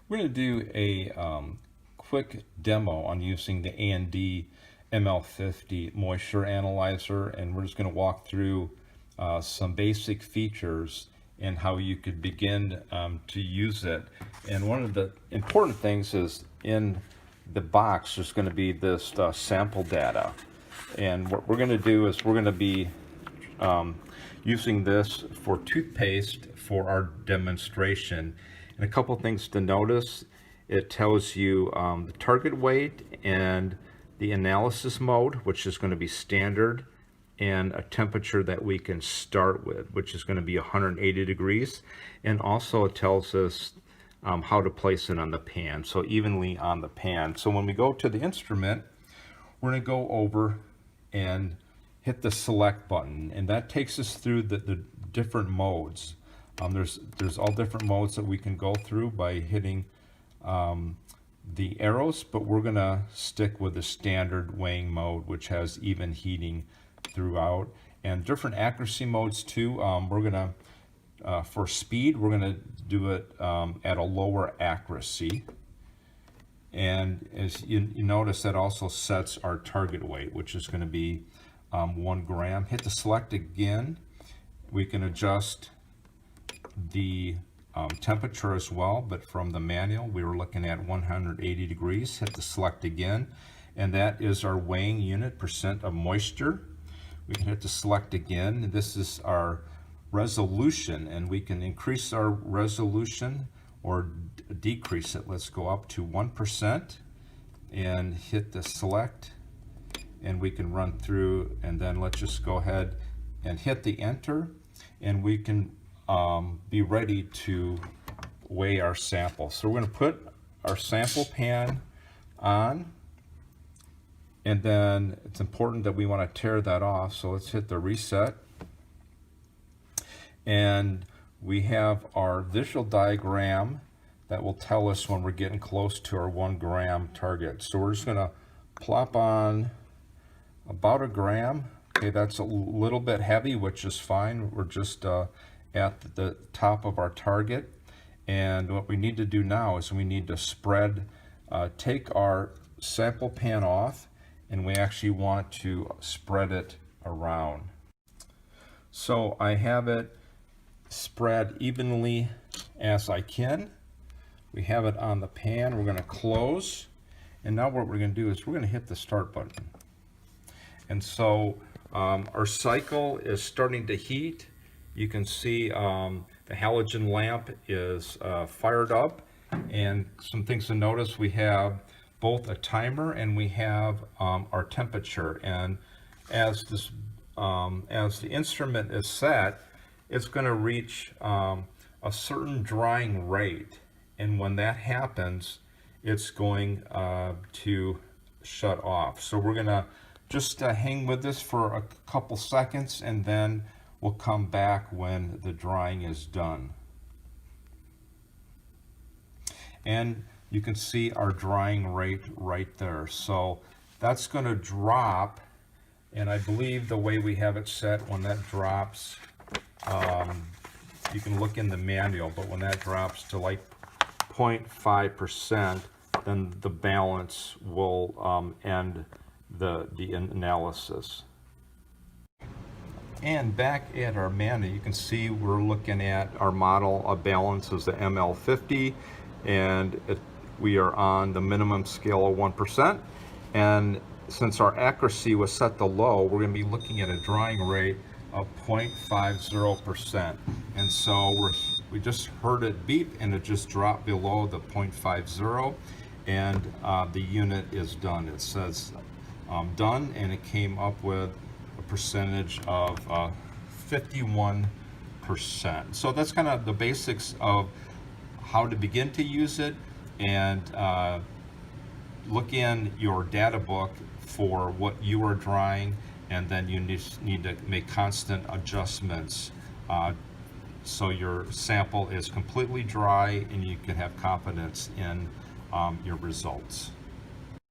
We're going to do a quick demo on using the A&D ML50 moisture analyzer, and we're just going to walk through some basic features and how you could begin to use it. And one of the important things is in the box there's going to be this sample data, and what we're going to do is we're going to be using this for toothpaste for our demonstration. And a couple things to notice: it tells you the target weight and the analysis mode, which is going to be standard, and a temperature that we can start with, which is going to be 180 degrees. And also it tells us how to place it on the pan, so evenly on the pan. So when we go to the instrument, we're going to go over and hit the select button, and that takes us through the different modes. There's all different modes that we can go through by hitting the arrows, but we're gonna stick with the standard weighing mode, which has even heating throughout, and different accuracy modes too. We're gonna for speed, we're gonna do it at a lower accuracy, and as you notice, that also sets our target weight, which is going to be 1 gram. Hit the select again. We can adjust the temperature as well, but from the manual we were looking at 180 degrees. Hit the select again, and that is our weighing unit, percent of moisture. We can hit the select again. This is our resolution, and we can increase our resolution or decrease it. Let's go up to 1% and hit the select, and we can run through, and then let's just go ahead and hit the enter, and we can be ready to weigh our sample. So we're going to put our sample pan on, and then it's important that we want to tear that off. So let's hit the reset, and we have our visual diagram that will tell us when we're getting close to our 1 gram target. So we're just going to plop on about 1 gram. Okay, that's a little bit heavy, which is fine. We're just at the top of our target, and what we need to do now is we need to spread, take our sample pan off, and we actually want to spread it around. So I have it spread evenly as I can. We have it on the pan. We're going to close, and now what we're going to do is we're going to hit the start button. And so our cycle is starting to heat. You can see the halogen lamp is fired up, and some things to notice: we have both a timer and we have our temperature. And as this as the instrument is set, it's going to reach a certain drying rate, and when that happens, it's going to shut off. So we're going to just hang with this for a couple seconds, and then we'll come back when the drying is done. And you can see our drying rate right there. So that's going to drop, and I believe the way we have it set, when that drops, you can look in the manual, but when that drops to like 0.5%, then the balance will end the analysis. And back at our manual, you can see we're looking at our model of balance as the ML50, and we are on the minimum scale of 1%. And since our accuracy was set to low, we're going to be looking at a drying rate of 0.50%. And so we just heard it beep, and it just dropped below the 0.50, and the unit is done. It says done, and it came up with a percentage of 51%. So that's kind of the basics of how to begin to use it, and look in your data book for what you are drying, and then you need to make constant adjustments so your sample is completely dry and you can have confidence in your results.